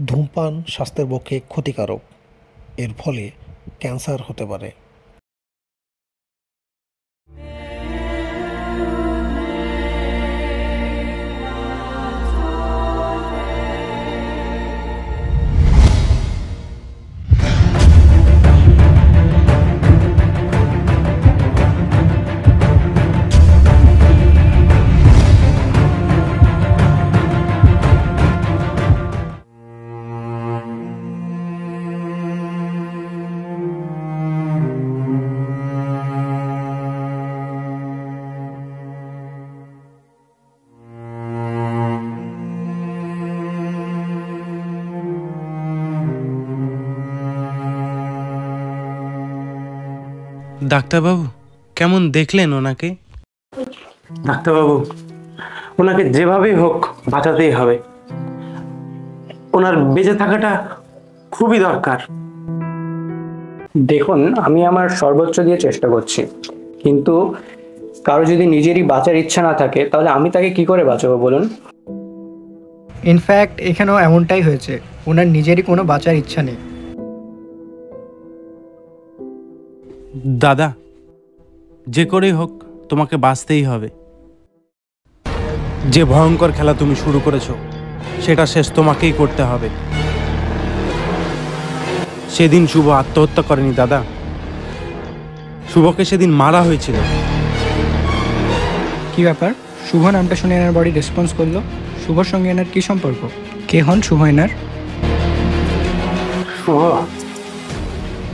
ধূমপান স্বাস্থ্যের পক্ষে ক্ষতিকারক, এর ফলে ক্যান্সার হতে পারে। ডাক্তারবাবু, কেমন দেখলেন ওনাকে? ডাক্তারবাবু, ওনাকে যেভাবেই হোক বাঁচাতেই হবে। ওনার বেঁচে থাকাটা খুবই দরকার। দেখুন, আমি আমার সর্বোচ্চ দিয়ে চেষ্টা করছি, কিন্তু কারো যদি নিজেরই বাঁচার ইচ্ছা না থাকে তাহলে আমি তাকে কি করে বাঁচাবো বলুন? ইনফ্যাক্ট এখানেও এমনটাই হয়েছে, ওনার নিজেরই কোনো বাঁচার ইচ্ছা নেই। দাদা, যে করেই হোক তোমাকে বাঁচতেই হবে। যে ভয়ঙ্কর খেলা তুমি শুরু করেছো সেটা শেষ তোমাকেই করতে হবে। সেদিন শুভ আত্মহত্যা করেনি দাদা, শুভকে সেদিন মারা হয়েছিল। কি ব্যাপার, শুভ নামটা শুনে এনার বডি রেসপন্স করলো? শুভর সঙ্গে এনার কি সম্পর্ক? কে হন শুভ এনার?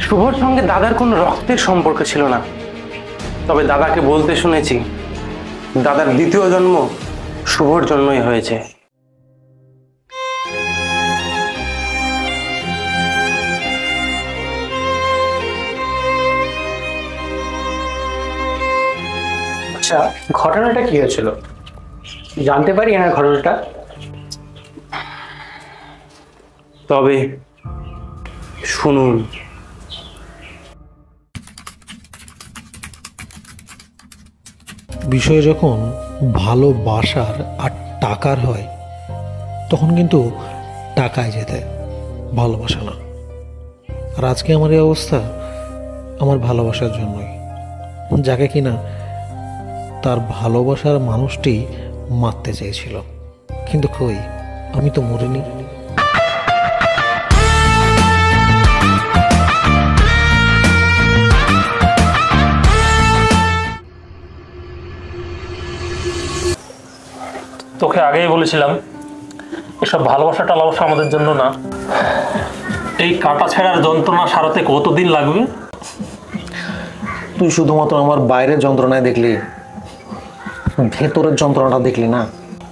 শুভর সঙ্গে দাদার কোনো রক্তের সম্পর্ক ছিল না, তবে দাদাকে বলতে শুনেছি দাদার দ্বিতীয় জন্ম শুভর জন্যই হয়েছে। আচ্ছা, ঘটনাটা কি হয়েছিল জানতে পারি এনার ঘটনাটা? তবে শুনুন। বিষয় যখন ভালোবাসার আর টাকার হয় তখন কিন্তু টাকায় যেতে, ভালোবাসা না। আর আজকে আমার এই অবস্থা আমার ভালোবাসার জন্যই, যাকে কিনা তার ভালোবাসার মানুষটি মারতে চেয়েছিল, কিন্তু কই, আমি তো মরিনি। তোকে আগেই বলেছিলাম এসব ভালোবাসা টালাবাসা আমাদের জন্য না। এই কাটা ছেঁড়ার যন্ত্রণা সারাতে কতদিন লাগবে? তুই শুধুমাত্র আমার বাইরের যন্ত্রণায় দেখলি, ভেতরের যন্ত্রণাটা দেখলি না।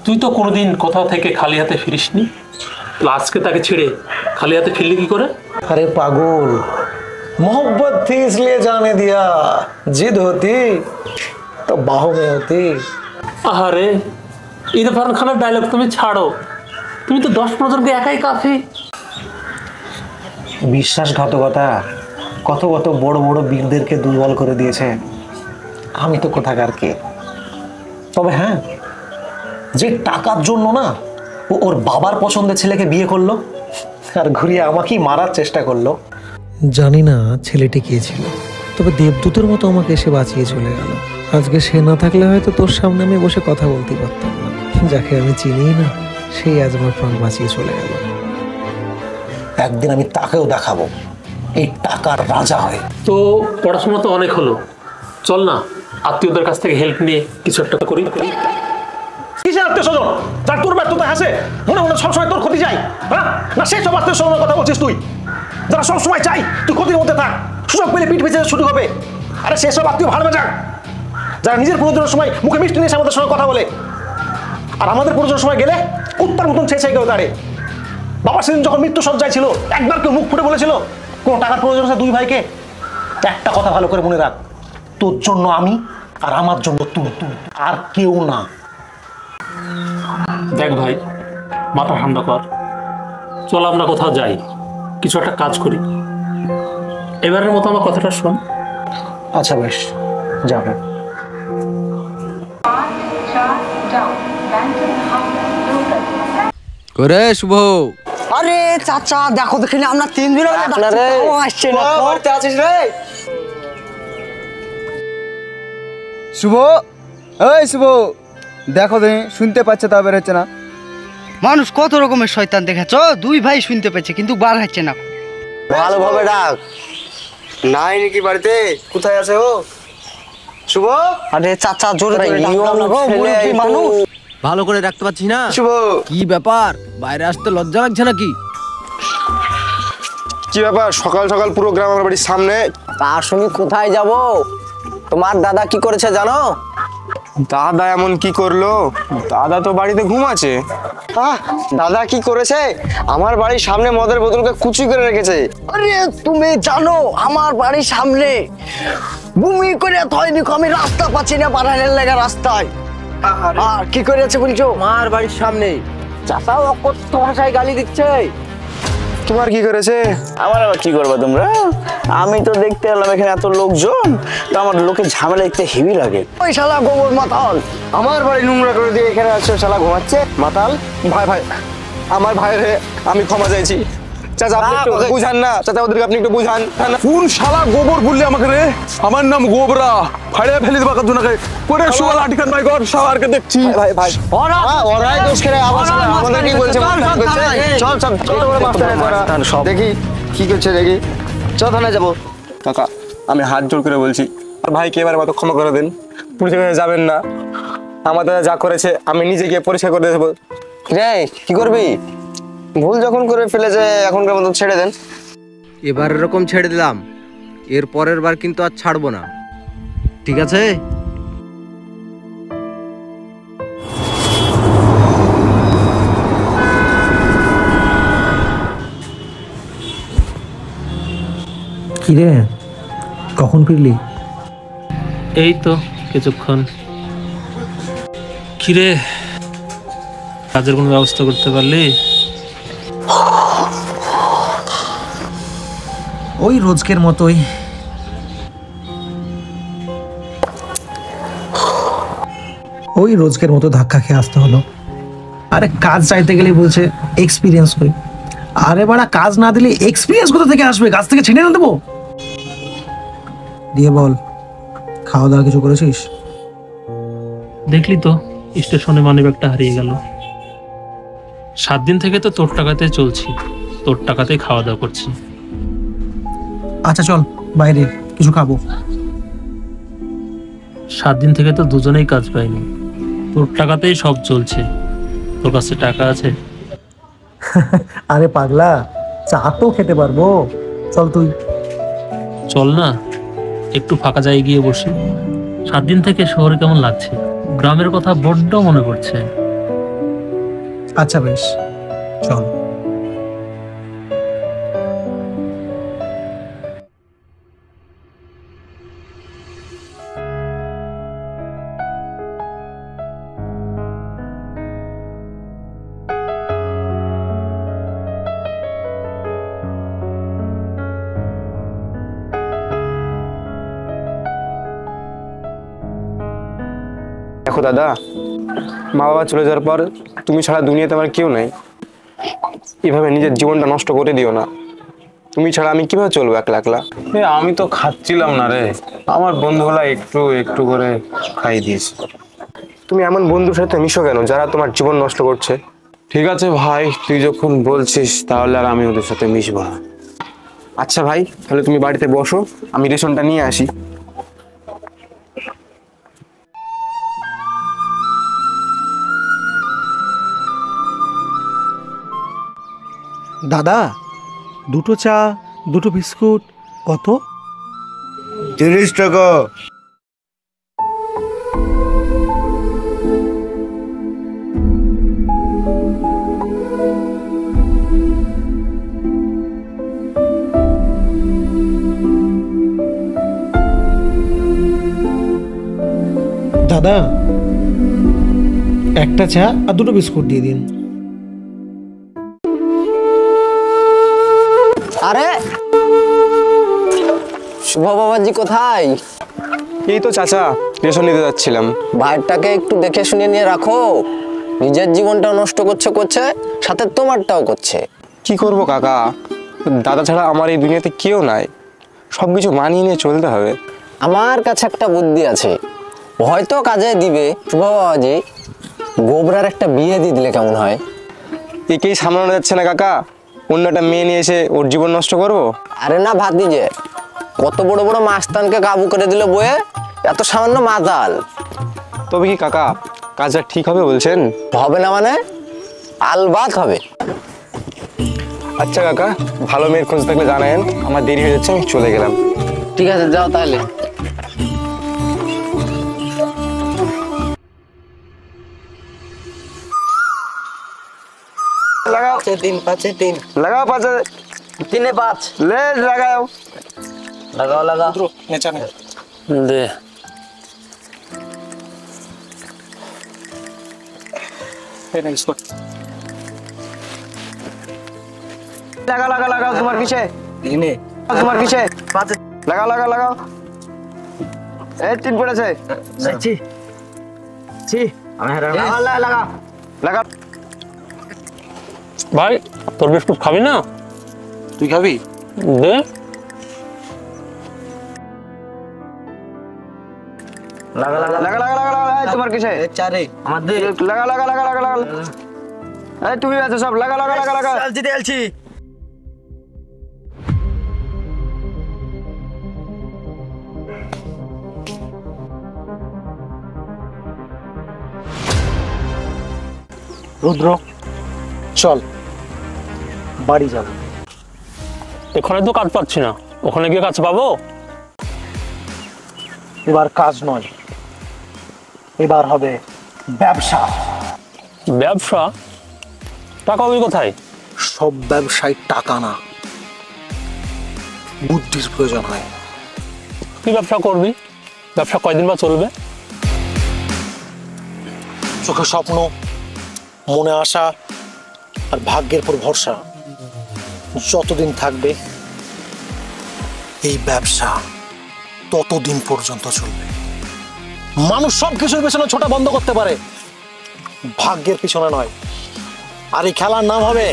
তুই তো কোনোদিন কোথাও থেকে খালি হাতে ফিরিসনি, আজকে তাকে ছেড়ে খালি হাতে ফিরলি কি করে? अरे पागल, मोहब्बत थी इसलिए जाने दिया, जिद होती तो बाहों में होती। আরে ইরফান খানের ডায়লগ তুমি ছাড়ো, তুমি তো 10 প্রজনকে একাই কাফি। বিশ্বাসঘাতকতা কত কত বড় বড় বীরদেরকে দুর্বল করে দিয়েছে, আমি তো কোথাকার কে। তবে হ্যাঁ, যে টাকার জন্য না ও ওর বাবার পছন্দের ছেলেকে বিয়ে করলো আর ঘুরিয়ে আমাকেই মারার চেষ্টা করলো। জানি না ছেলেটি কে ছিল, তবে দেবদূতের মতো আমাকে এসে বাঁচিয়ে চলে গেল। আজকে সে না থাকলে হয়তো তোর সামনে আমি বসে কথা বলতে পারতাম না। যাকে আমি চিনি না সেই আজ আমার প্রাণ বাঁচিয়ে চলে গেল। একদিন আমি তাকেও দেখাবো এই টাকার রাজা হয়ে। তো পড়াশোনা তো অনেক হলো, চল না আত্মীয়দের কাছ থেকে হেল্প নিয়ে কিছু একটা করি। কিসের আত্মীয় স্বজন যার তোর ব্যর্থতা আছে মনে মনে সবসময় তোর ক্ষতি চাই? হ্যাঁ, না সেই সব আত্মীয় স্বজনের কথা বলছিস তুই, যারা সবসময় চাই তুই ক্ষতির মধ্যে থাক, সুযোগ পেলে পিঠ পেঁচে শুরু হবে। আরে সেই সব আত্মীয় ভালো যাক যারা নিজের প্রয়োজনের সময় মুখে মিষ্টি নিয়ে আমাদের সঙ্গে কথা বলে, আর আমাদের প্রয়োজনের সময় গেলে কুত্তার মতন ছেঁচে কেউ দাঁড়ে। বাবা সেদিন যখন মৃত্যু সজ্জায় ছিল একবার কেউ মুখ ফুটে বলেছিল কোনো টাকার প্রয়োজন আছে দুই ভাইকে? একটা কথা ভালো করে মনে রাখ, তোর জন্য আমি আর আমার জন্য তুই, আর কেউ না। দেখ ভাই, মাথা ঠান্ডা কর, চল আমরা কোথাও যাই, কিছু একটা কাজ করি। এবারের মতো আমার কথাটা শোন। আচ্ছা বেশ, যাবে। করে শুভ আরে চাচা দেখো দেখি আমরা 3 দিন আসছে না আছিস রে শুভ, এই শুভ, দেখো দেখি শুনতে পাচ্ছে তা বের হচ্ছে না। মানুষ কত রকমের শয়তান দেখেছো, 2 ভাই শুনতে পেয়েছে কিন্তু বার হচ্ছে না। ভালোভাবে ডাক। নাই নাকি বাড়িতে? কোথায় আছে ও? শুভ, আরে চাচা জোরে জোরে ডাকো না গো, মুরব্বি মানুষ। ভালো করে রাখতে পারছি না। শুভ, কি ব্যাপার, বাইরে আসতে লজ্জা লাগছে নাকি? কি ব্যাপার? সকাল সকাল পুরো গ্রাম আমার বাড়ির সামনে। তার সঙ্গে কোথায় যাব? তোমার দাদা কি করেছে জানো? দাদা এমন কি করলো? দাদা তো বাড়িতে ঘুমাচ্ছে। দাদা কি করেছে? আমার বাড়ির সামনে মদের বোতলকে কুচি করে রেখেছে। আরে তুমি জানো আমার বাড়ির সামনে বমি করে থয়নি, আমি রাস্তা পাচ্ছি না বাড়ানোর লাগা রাস্তায়। আর কি করেছে বলছো? আমার বাড়ির সামনে চাচাও অকথ্য ভাষায় গালি দিচ্ছে। তোমার কি করেছে? আমার আবার কি করবা তোমরা? আমি তো দেখতে এলাম এখানে এত লোকজন, তো আমার লোকের ঝামেলা দেখতে হেভি লাগে। ওই শালা গোবর মাতাল আমার বাড়ি নোংরা করে দিয়ে এখানে আসছে, শালা ঘুমাচ্ছে মাতাল। ভাই ভাই, আমার ভাইরে আমি ক্ষমা চাইছি। চাচা আপনি একটু বুঝান না, চাচা ওদেরকে আপনি একটু বুঝান। কোন শালা গোবর বললি আমাকে রে? আমার নাম গোবরা, ফাড়ে ফেলে দেবা কাজুনাকে করে শুয়া লাঠিখান মাই গড সবারকে দেখছি। ভাই ভাই, ওরাই দোষ করে আবার আমাদের কি বলছে? চল চল চল সব দেখি কি করছে, দেখি চল থানায় যাবো। কাকা আমি হাত জোর করে বলছি, আর ভাইকে এবার মতো ক্ষমা করে দেন। পুলিশের কাছে যাবেন না, আমার দাদা যা করেছে আমি নিজে গিয়ে পরিষ্কার করে দেবো। রে কি করবি? ভুল যখন করে ফেলেছে এখনকার মতো ছেড়ে দেন। এবার এরকম ছেড়ে দিলাম, এর পরের বার কিন্তু আর ছাড়বো না, ঠিক আছে? কি রে, কখন ফিরলি? এই তো কিছুক্ষণ। কিরে, কাজের কোনো ব্যবস্থা করতে পারলি? ওই রোজকের মতোই। ওই রোজকের মতো ধাক্কা খেয়ে আসতে হলো। আরে কাজ চাইতে গেলে বলছে এক্সপিরিয়েন্স কই। আরে বাড়া, কাজ না দিলে এক্সপিরিয়েন্স কোথা থেকে আসবে? কাজ থেকে ছিনে না দেবো? দিয়ে বল, খাওয়া দাওয়া কিছু করেছিস? দেখলি তো স্টেশনে মানিব্যাগটা হারিয়ে গেল। 7 দিন থেকে তো তোর টাকাতে চলছি, তোর টাকাতেই খাওয়া দাওয়া করছি। আচ্ছা চল বাইরে কিছু খাবো। 7 দিন থেকে তো দুজনেই কাজ পাইনি, তোর টাকাতেই সব চলছে। তোর কাছে টাকা আছে? আরে পাগলা, চা তো খেতে পারবো, চল তুই। চল না, একটু ফাঁকা জায়গায় গিয়ে বসি। 7 দিন থেকে শহরে কেমন লাগছে, গ্রামের কথা বড্ড মনে পড়ছে। আচ্ছা বেশ, চল। দেখো দাদা, মা বাবা চলে যাওয়ার পর তুমি ছাড়া দুনিয়াতে আমার কেউ নাই। এভাবে নিজের জীবনটা নষ্ট করে দিও না। তুমি ছাড়া আমি কিভাবে চলবো একলা একলা? আমি তো খাচ্ছিলাম না রে, আমার বন্ধুগুলা একটু একটু করে খাই দিয়েছে। তুমি এমন বন্ধুর সাথে মিশো কেন যারা তোমার জীবন নষ্ট করছে? ঠিক আছে ভাই, তুই যখন বলছিস তাহলে আর আমি ওদের সাথে মিশবো না। আচ্ছা ভাই, তাহলে তুমি বাড়িতে বসো, আমি রেশনটা নিয়ে আসি। দাদা, 2টো চা, 2টো বিস্কুট, কত? 30 টাকা। দাদা, একটা চা আর 2টো বিস্কুট দিয়ে দিন। আরে শুভ বাবাজি কোথায়? এই তো চাচা, রেশন নিতে যাচ্ছিলাম। ভাইটাকে একটু দেখে শুনে নিয়ে রাখো, নিজের জীবনটাও নষ্ট করছে, সাথে তোমারটাও করছে। কি করব কাকা, দাদা ছাড়া আমার এই দুনিয়াতে কেউ নাই, সব কিছু মানিয়ে নিয়ে চলতে হবে। আমার কাছে একটা বুদ্ধি আছে, হয়তো কাজে দিবে। শুভ বাবাজি, গোবরার একটা বিয়ে দিয়ে দিলে কেমন হয়? একেই সামলানো যাচ্ছে না কাকা, অন্য একটা মেয়ে নিয়ে এসে ওর জীবন নষ্ট করব? আরে না ভাতি, যে কত বড় বড় মাস্তানকে কাবু করে দিল বয়ে, এত সামান্য মাতাল। তবে কি কাকা কাজটা ঠিক হবে বলছেন? হবে না মানে? আলবাত হবে। আচ্ছা কাকা, ভালো মেয়ের খোঁজ থাকলে জানায়েন, আমার দেরি হয়ে যাচ্ছে, আমি চলে গেলাম। ঠিক আছে, যাও তাহলে। লাগাও 3 5 3 লাগাও 5 3 5 ले लगाओ लगाओ लगा নেচা নে दे इसको लगा लगा लगाओ, तुम्हारे पीछे इने तुम्हारे पीछे 5 लगाओ लगाओ लगाओ। ए 3 পড়েছে ছি ছি আমি হেরা লাগা লাগা লাগা। ভাই তোর বিস্কুট খাবি না? তুই খাবি? দে। লাগা লাগা लगा लगा लगा लगा। ए तुम्हारे पीछे চারে আমাদের लगा लगा लगा लगा लगा। ए তুমি আছো সব লাগা লাগা লাগা লাগা। চলছি চলছি। রুদ্র চল বাড়ি যাব। এখানে তো কাজ পাচ্ছি না, ওখানে গিয়ে কাজ পাবো? এবার কাজ নয়, এবার হবে ব্যবসা। ব্যবসা? টাকা হবে কোথায়? সব ব্যবসায় টাকা না, বুদ্ধির প্রয়োজন হয়। কি ব্যবসা করবি? ব্যবসা কয়দিন বা চলবে? চোখে স্বপ্ন, মনে আশা আর ভাগ্যের উপর ভরসা যতদিন থাকবে এই ব্যবসা ততদিন পর্যন্ত চলবে। মানুষ সব কিছুর পেছনে ছোটা বন্ধ করতে পারে, ভাগ্যের পিছনে নয়। আর এই খেলার নাম হবে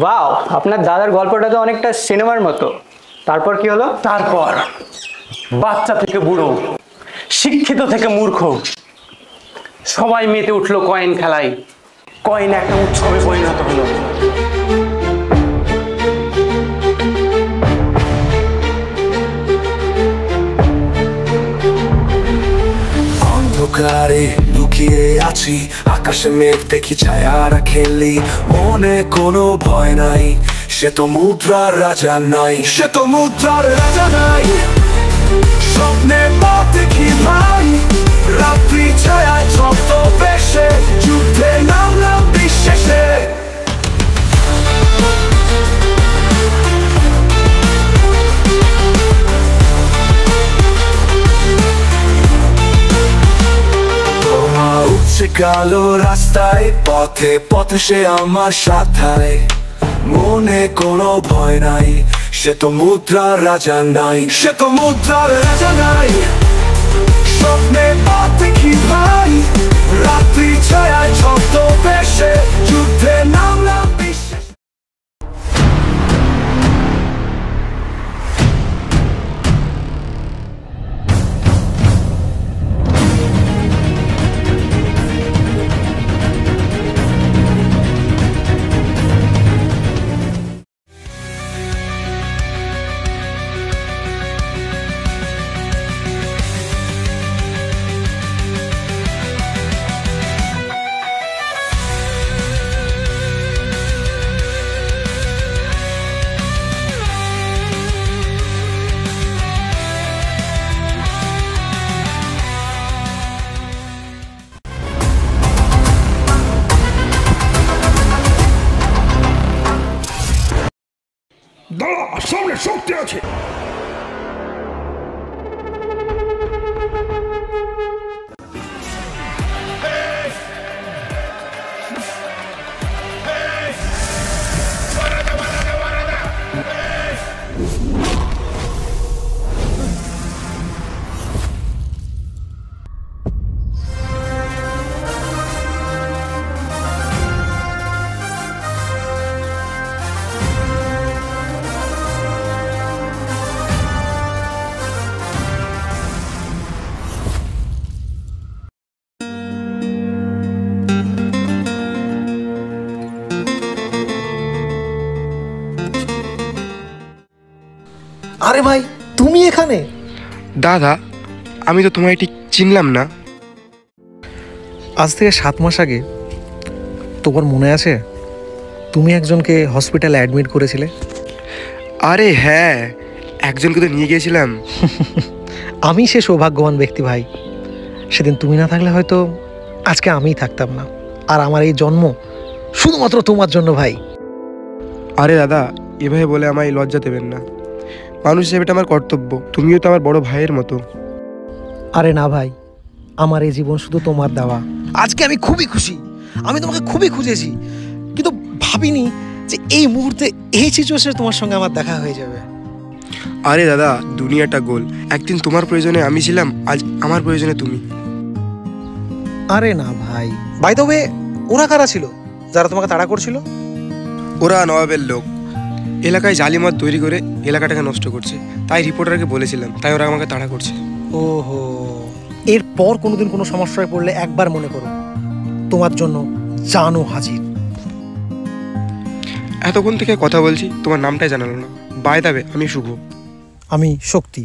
ওয়াও, আপনার দাদার গল্পটা তো অনেকটা সিনেমার মতো। তারপর কি হলো? তারপর বাচ্চা থেকে বুড়ো, শিক্ষিত থেকে মূর্খ, সবাই মেতে উঠলো কয়েন খেলায়। কয়েন একটা উৎসবে পরিণত হলো। অন্ধকারে লুকিয়ে আছি, আকাশে মেঘ দেখি ছায়ারা খেলি, মনে কোনো ভয় নাই, সে তো মুদ্রার রাজা নাই, সে তো মুদ্রার রাজা নাই। স্বপ্নে পথ দেখি ভাই, রাত্রি ছায়ায় ছদ্ম বেশে, যুদ্ধে নামলাম বিশ্বাসে। উঠছে কালো রাস্তায়, পথে পথে সে আমার সাথায়, মনে কোনো ভয় নাই, সে তো মুদ্রার রাজা নাই, সে তো মুদ্রার রাজা নাই। স্বপ্নে পথ দেখি ভাই, রাত্রি ছায়ায় ছদ্ম বেশে, যুদ্ধে নামলাম বিশ্বাস। দাঁড়া, সামনে শক্তি আছে। আরে ভাই, তুমি এখানে? দাদা, আমি তো তোমায় ঠিক চিনলাম না। আজ থেকে 7 মাস আগে তোমার মনে আছে তুমি একজনকে হসপিটালে অ্যাডমিট করেছিলে? আরে হ্যাঁ, একজনকে তো নিয়ে গিয়েছিলাম। আমি সে সৌভাগ্যবান ব্যক্তি ভাই। সেদিন তুমি না থাকলে হয়তো আজকে আমিই থাকতাম না। আর আমার এই জন্ম শুধুমাত্র তোমার জন্য ভাই। আরে দাদা, এভাবে বলে আমায় লজ্জা দেবেন না। মানুষ হিসেবে এটা আমার কর্তব্য। তুমিও তো আমার বড় ভাইয়ের মতো। আরে না ভাই, আমার এই জীবন শুধু তোমার দেওয়া। আজকে আমি খুবই খুশি। আমি তোমাকে খুবই খুঁজেছি, কিন্তু ভাবিনি যে এই মুহূর্তে এই সিচুয়েশনে তোমার সঙ্গে আমার দেখা হয়ে যাবে। আরে দাদা, দুনিয়াটা গোল। একদিন তোমার প্রয়োজনে আমি ছিলাম, আজ আমার প্রয়োজনে তুমি। আরে না ভাই, বাই দ্য ওয়ে, ওরা কারা ছিল যারা তোমাকে তাড়া করছিল? ওরা নবাবের লোক। এলাকায় জালি মদ তৈরি করে এলাকাটাকে নষ্ট করছে। তাই রিপোর্টারকে বলেছিলাম, তাই ওরা আমাকে তাড়া করছে। ওহো, এরপর কোনোদিন কোনো সমস্যায় পড়লে একবার মনে করো, তোমার জন্য জানও হাজির। এতক্ষণ থেকে কথা বলছি, তোমার নামটাই জানালো না। বাই দাবে, আমি শুভ। আমি শক্তি।